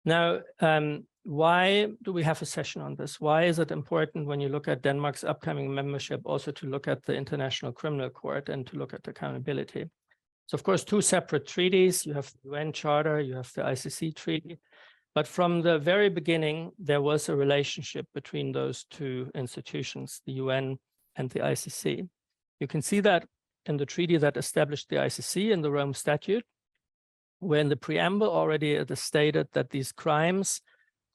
Now, why do we have a session on this? Why is it important when you look at Denmark's upcoming membership also to look at the International Criminal Court and to look at accountability? So, of course, two separate treaties. You have the UN Charter, you have the ICC Treaty. But from the very beginning, there was a relationship between those two institutions, the UN and the ICC. You can see that in the treaty that established the ICC in the Rome Statute, where in the preamble already it is stated that these crimes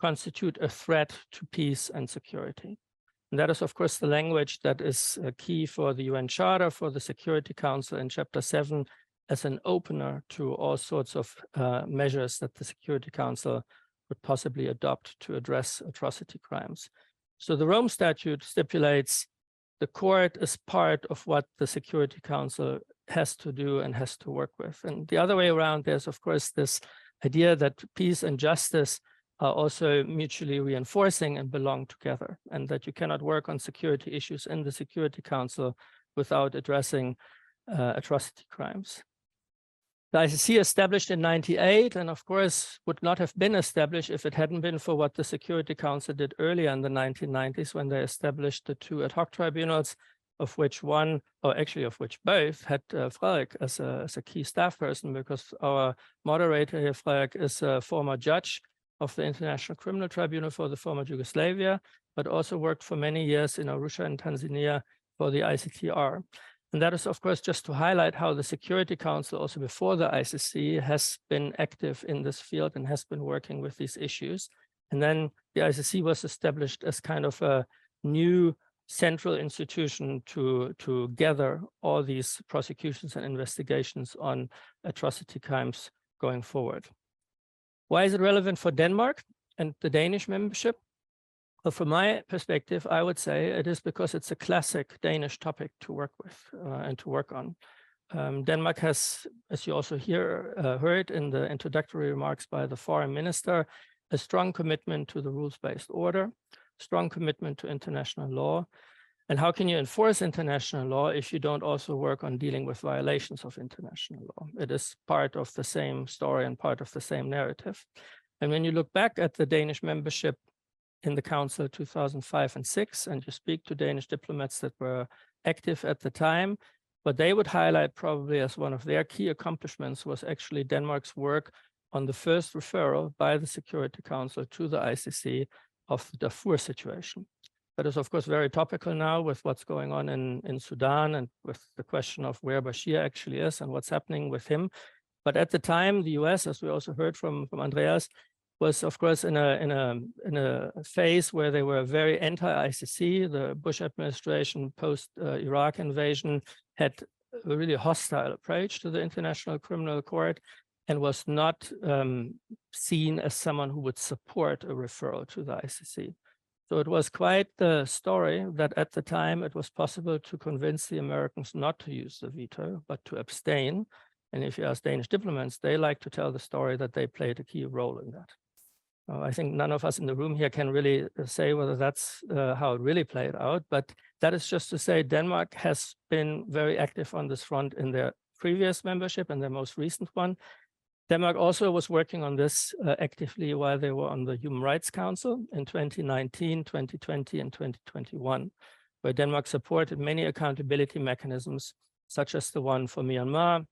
constitute a threat to peace and security. And that is, of course, the language that is key for the UN Charter, for the Security Council in Chapter 7, as an opener to all sorts of measures that the Security Council would possibly adopt to address atrocity crimes. So the Rome Statute stipulates the court is part of what the Security Council has to do and has to work with. And the other way around, there's, of course, this idea that peace and justice are also mutually reinforcing and belong together, and that you cannot work on security issues in the Security Council without addressing atrocity crimes. The ICC established in '98, and of course would not have been established if it hadn't been for what the Security Council did earlier in the 1990s when they established the two ad hoc tribunals, of which one, or actually of which both, had Frerk as a key staff person, because our moderator here, Frerk, is a former judge of the International Criminal Tribunal for the former Yugoslavia, but also worked for many years in Arusha in Tanzania for the ICTR. And that is, of course, just to highlight how the Security Council, also before the ICC, has been active in this field and has been working with these issues. And then the ICC was established as kind of a new central institution to gather all these prosecutions and investigations on atrocity crimes going forward. Why is it relevant for Denmark and the Danish membership? Well, from my perspective, I would say it is because it's a classic Danish topic to work with and to work on. Denmark has, as you also heard in the introductory remarks by the foreign minister, a strong commitment to the rules-based order, strong commitment to international law. And how can you enforce international law if you don't also work on dealing with violations of international law? It is part of the same story and part of the same narrative. And when you look back at the Danish membership in the Council 2005 and 2006, and you speak to Danish diplomats that were active at the time, what they would highlight probably as one of their key accomplishments was actually Denmark's work on the first referral by the Security Council to the ICC of the Darfur situation. That is, of course, very topical now with what's going on in Sudan and with the question of where Bashir actually is and what's happening with him. But at the time, the US, as we also heard from Andreas, was, of course, in a phase where they were very anti-ICC. The Bush administration post-Iraq invasion had a really hostile approach to the International Criminal Court and was not seen as someone who would support a referral to the ICC. So it was quite the story that at the time it was possible to convince the Americans not to use the veto, but to abstain. And if you ask Danish diplomats, they like to tell the story that they played a key role in that. I think none of us in the room here can really say whether that's how it really played out, but that is just to say Denmark has been very active on this front in their previous membership and their most recent one. Denmark also was working on this actively while they were on the Human Rights Council in 2019, 2020, and 2021, where Denmark supported many accountability mechanisms, such as the one for Myanmar,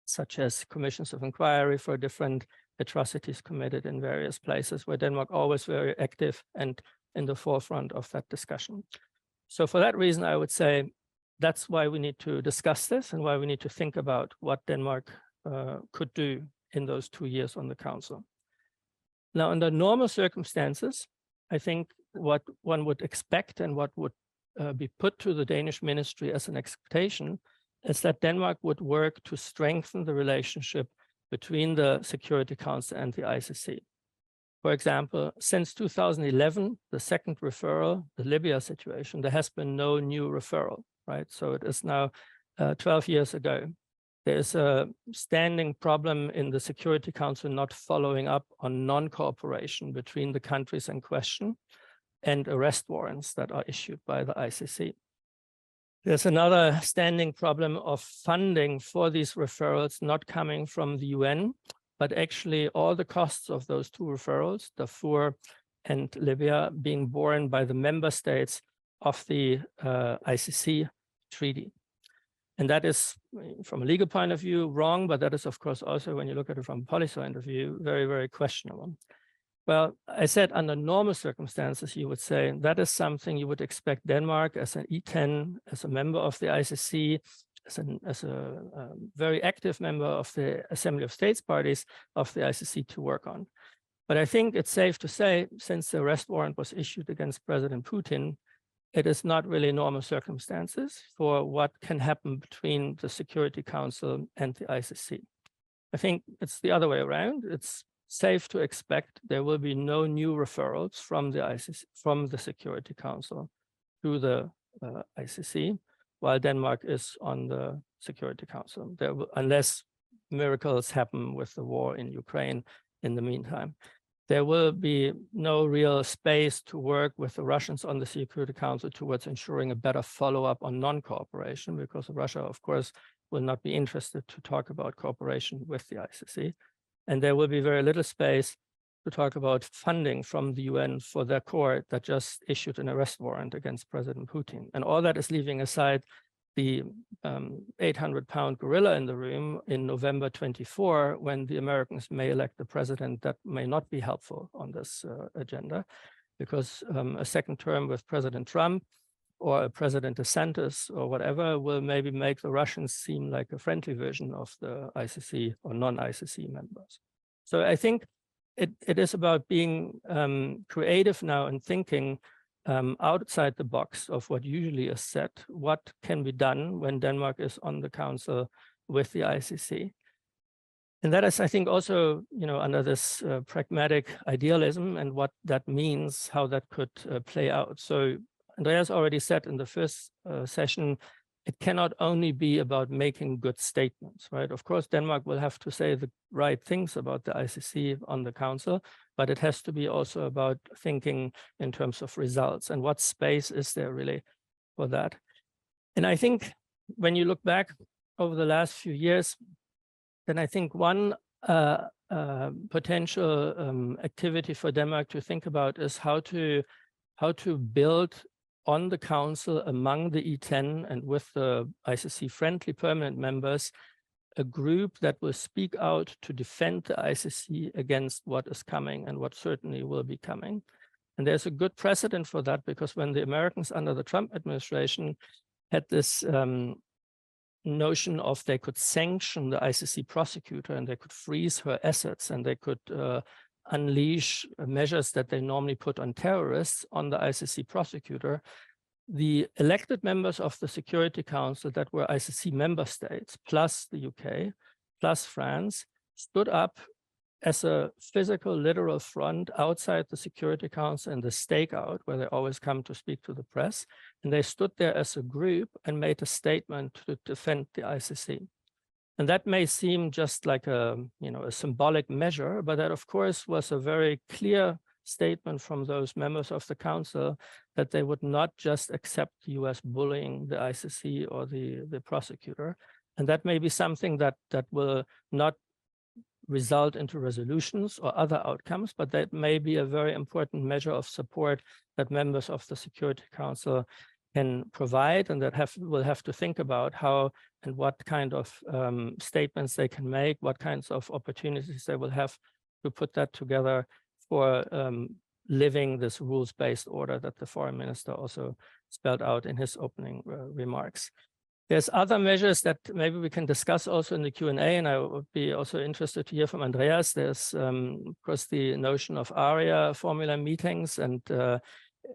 such as commissions of inquiry for different atrocities committed in various places, where Denmark always very active and in the forefront of that discussion. So for that reason, I would say that's why we need to discuss this and why we need to think about what Denmark could do in those 2 years on the council. Now, under normal circumstances, I think what one would expect and what would be put to the Danish ministry as an expectation is that Denmark would work to strengthen the relationship between the Security Council and the ICC. For example, since 2011, the second referral, the Libya situation, there has been no new referral, right? So it is now 12 years ago. There is a standing problem in the Security Council not following up on non-cooperation between the countries in question and arrest warrants that are issued by the ICC. There's another standing problem of funding for these referrals not coming from the UN, but actually all the costs of those two referrals, Darfur and Libya, being borne by the member states of the ICC treaty. And that is, from a legal point of view, wrong, but that is, of course, also, when you look at it from a policy point of view, very, very questionable. Well, I said under normal circumstances, you would say that is something you would expect Denmark as an E10, as a member of the ICC, as a very active member of the Assembly of States Parties of the ICC to work on. But I think it's safe to say, since the arrest warrant was issued against President Putin, it is not really normal circumstances for what can happen between the Security Council and the ICC. I think it's the other way around. It's safe to expect there will be no new referrals from the ICC, from the Security Council to the ICC, while Denmark is on the Security Council, unless miracles happen with the war in Ukraine in the meantime. There will be no real space to work with the Russians on the Security Council towards ensuring a better follow-up on non-cooperation, because Russia, of course, will not be interested to talk about cooperation with the ICC. And there will be very little space to talk about funding from the UN for their court that just issued an arrest warrant against President Putin. And all that is leaving aside the 800-pound gorilla in the room in November 24, when the Americans may elect a president that may not be helpful on this agenda, because a second term with President Trump or a President DeSantis or whatever will maybe make the Russians seem like a friendly version of the ICC or non-ICC members. So I think it is about being creative now and thinking outside the box of what usually is set, what can be done when Denmark is on the council with the ICC. And that is, I think, also, under this pragmatic idealism and what that means, how that could play out. So Andreas already said in the first session, it cannot only be about making good statements, right? Of course, Denmark will have to say the right things about the ICC on the council, but it has to be also about thinking in terms of results and what space is there really for that. And I think when you look back over the last few years, then I think one potential activity for Denmark to think about is how to build on the council among the E10 and with the ICC-friendly permanent members, a group that will speak out to defend the ICC against what is coming and what certainly will be coming. And there's a good precedent for that, because when the Americans under the Trump administration had this notion of they could sanction the ICC prosecutor and they could freeze her assets and they could unleash measures that they normally put on terrorists on the ICC prosecutor, the elected members of the Security Council that were ICC member states, plus the UK, plus France, stood up as a physical, literal front outside the Security Council in the stakeout, where they always come to speak to the press. And they stood there as a group and made a statement to defend the ICC. And that may seem just like a symbolic measure, but that, of course, was a very clear statement from those members of the council that they would not just accept the US bullying the ICC or the prosecutor. And that may be something that will not result into resolutions or other outcomes, but that may be a very important measure of support that members of the Security Council can provide, and that will have to think about how and what kind of statements they can make, what kinds of opportunities they will have to put that together for living this rules-based order that the foreign minister also spelled out in his opening remarks. There's other measures that maybe we can discuss also in the Q&A, and I would be also interested to hear from Andreas. There's, of course, the notion of ARIA formula meetings, and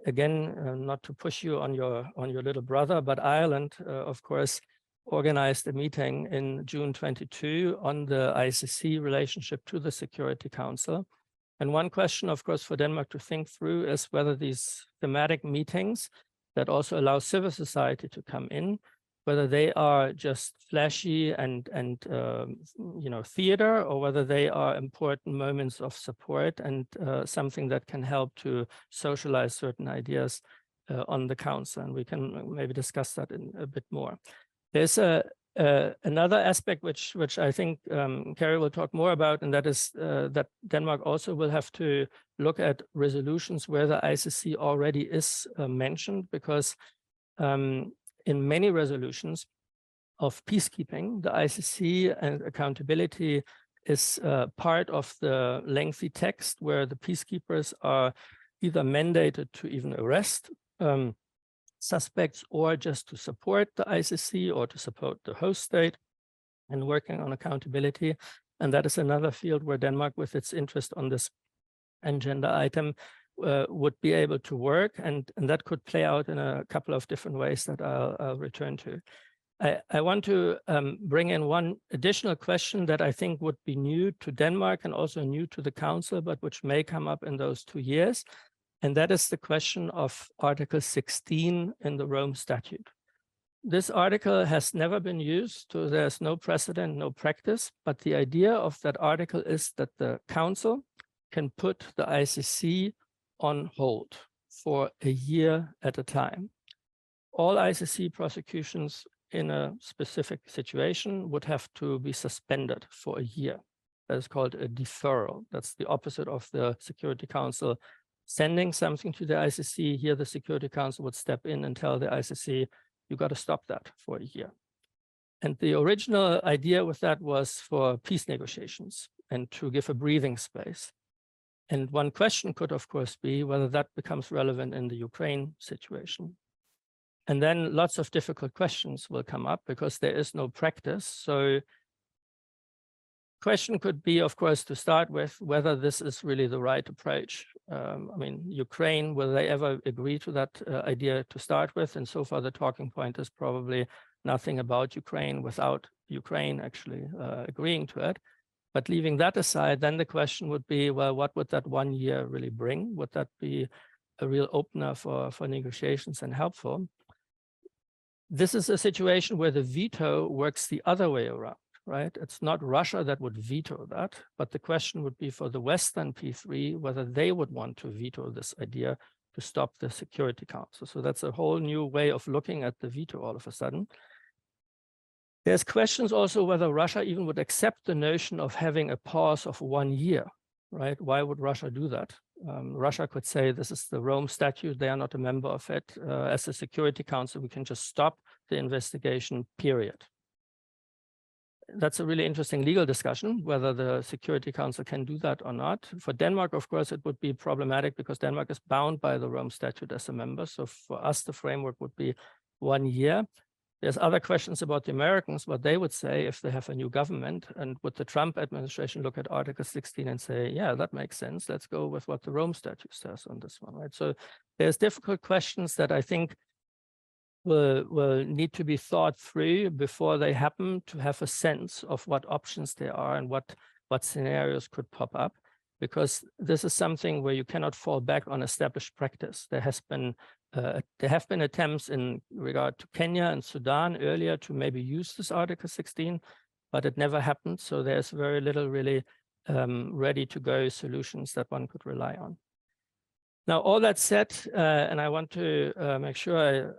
again, not to push you on your little brother, but Ireland, of course, organized a meeting in June 22 on the ICC relationship to the Security Council. And one question, of course, for Denmark to think through is whether these thematic meetings that also allow civil society to come in, whether they are just flashy and theater, or whether they are important moments of support and something that can help to socialize certain ideas on the council. And we can maybe discuss that in a bit more. There's Another aspect which I think Carrie will talk more about, and that is that Denmark also will have to look at resolutions where the ICC already is mentioned, because in many resolutions of peacekeeping, the ICC and accountability is part of the lengthy text where the peacekeepers are either mandated to even arrest suspects or just to support the ICC or to support the host state and working on accountability. And that is another field where Denmark, with its interest on this agenda item, would be able to work. And that could play out in a couple of different ways that I'll return to. I want to bring in one additional question that I think would be new to Denmark and also new to the Council, but which may come up in those 2 years. And that is the question of Article 16 in the Rome Statute. This article has never been used, so there's no precedent, no practice, but the idea of that article is that the Council can put the ICC on hold for a year at a time. All ICC prosecutions in a specific situation would have to be suspended for a year. That is called a deferral. That's the opposite of the Security Council sending something to the ICC. Here, the Security Council would step in and tell the ICC, you got to stop that for a year. And the original idea with that was for peace negotiations and to give a breathing space. And one question could, of course, be whether that becomes relevant in the Ukraine situation. And then lots of difficult questions will come up because there is no practice. So question could be, of course, to start with, whether this is really the right approach. I mean, Ukraine, will they ever agree to that idea to start with? And so far, the talking point is probably nothing about Ukraine without Ukraine actually agreeing to it. But leaving that aside, then the question would be, well, what would that 1 year really bring? Would that be a real opener for negotiations and helpful? This is a situation where the veto works the other way around, right? It's not Russia that would veto that, but the question would be for the Western P3, whether they would want to veto this idea to stop the Security Council. So that's a whole new way of looking at the veto all of a sudden. There's questions also whether Russia even would accept the notion of having a pause of 1 year, right? Why would Russia do that? Russia could say, this is the Rome Statute, they are not a member of it. As the Security Council, we can just stop the investigation, period. That's a really interesting legal discussion, whether the Security Council can do that or not. For Denmark, of course, it would be problematic because Denmark is bound by the Rome Statute as a member. So for us, the framework would be 1 year. There's other questions about the Americans, what they would say if they have a new government. And would the Trump administration look at Article 16 and say, yeah, that makes sense. Let's go with what the Rome Statute says on this one, right? So there's difficult questions that I think will need to be thought through before they happen, to have a sense of what options there are and what scenarios could pop up, because this is something where you cannot fall back on established practice. There have been attempts in regard to Kenya and Sudan earlier to maybe use this Article 16, but it never happened. So there's very little really ready-to-go solutions that one could rely on. Now, all that said, and I want to make sure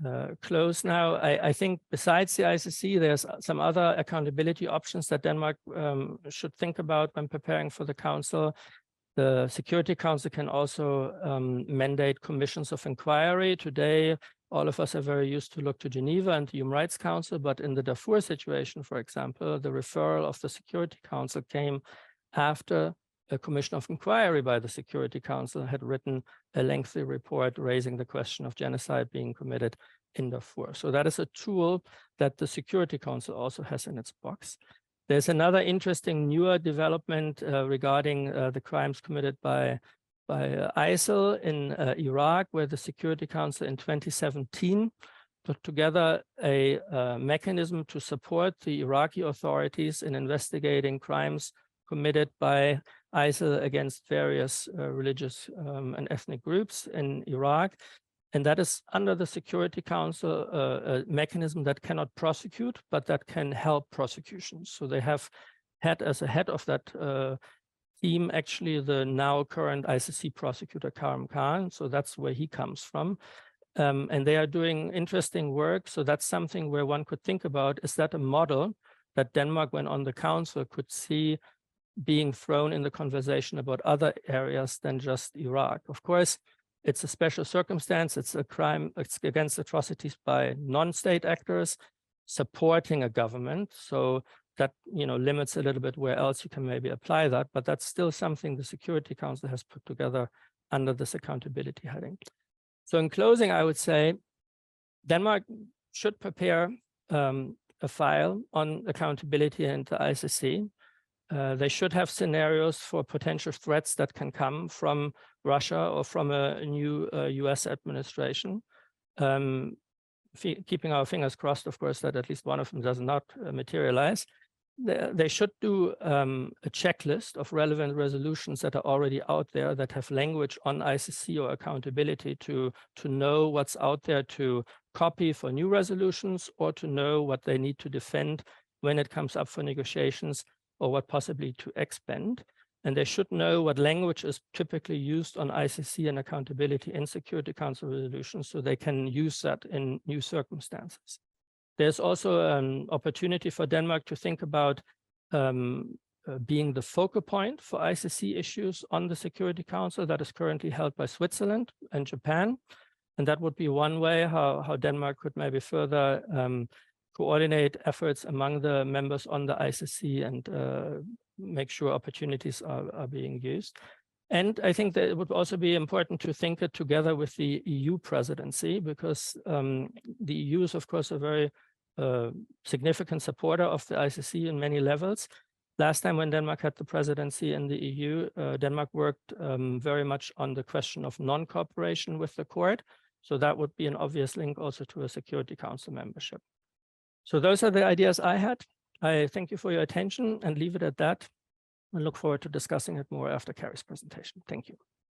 I close now, I think besides the ICC, there's some other accountability options that Denmark should think about when preparing for the Council. The Security Council can also mandate commissions of inquiry. Today, all of us are very used to look to Geneva and the Human Rights Council, but in the Darfur situation, for example, the referral of the Security Council came after a commission of inquiry by the Security Council had written a lengthy report raising the question of genocide being committed in Darfur. So that is a tool that the Security Council also has in its box. There's another interesting newer development regarding the crimes committed by ISIL in Iraq, where the Security Council in 2017 put together a mechanism to support the Iraqi authorities in investigating crimes committed by ISIL against various religious and ethnic groups in Iraq. And that is under the Security Council, a mechanism that cannot prosecute, but that can help prosecutions. So they have had as a head of that team, actually the now current ICC prosecutor, Karim Khan. So that's where he comes from. and they are doing interesting work. So that's something where one could think about, is that a model that Denmark, when on the council, could see being thrown in the conversation about other areas than just Iraq? Of course, it's a special circumstance. It's a crime, it's against atrocities by non-state actors supporting a government. So that, you know, limits a little bit where else you can maybe apply that, but that's still something the Security Council has put together under this accountability heading. So in closing, I would say Denmark should prepare a file on accountability and the ICC. They should have scenarios for potential threats that can come from Russia or from a new US administration. Keeping our fingers crossed, of course, that at least one of them does not materialize. They should do a checklist of relevant resolutions that are already out there that have language on ICC or accountability to know what's out there to copy for new resolutions, or to know what they need to defend when it comes up for negotiations, or what possibly to expand. And they should know what language is typically used on ICC and accountability in Security Council resolutions, so they can use that in new circumstances. There's also an opportunity for Denmark to think about being the focal point for ICC issues on the Security Council that is currently held by Switzerland and Japan. And that would be one way how Denmark could maybe further coordinate efforts among the members on the ICC and make sure opportunities are being used. And I think that it would also be important to think it together with the EU presidency, because the EU is, of course, a very significant supporter of the ICC in many levels. Last time when Denmark had the presidency in the EU, Denmark worked very much on the question of non-cooperation with the court. So that would be an obvious link also to a Security Council membership. So those are the ideas I had. I thank you for your attention and leave it at that. I look forward to discussing it more after Carrie's presentation. Thank you.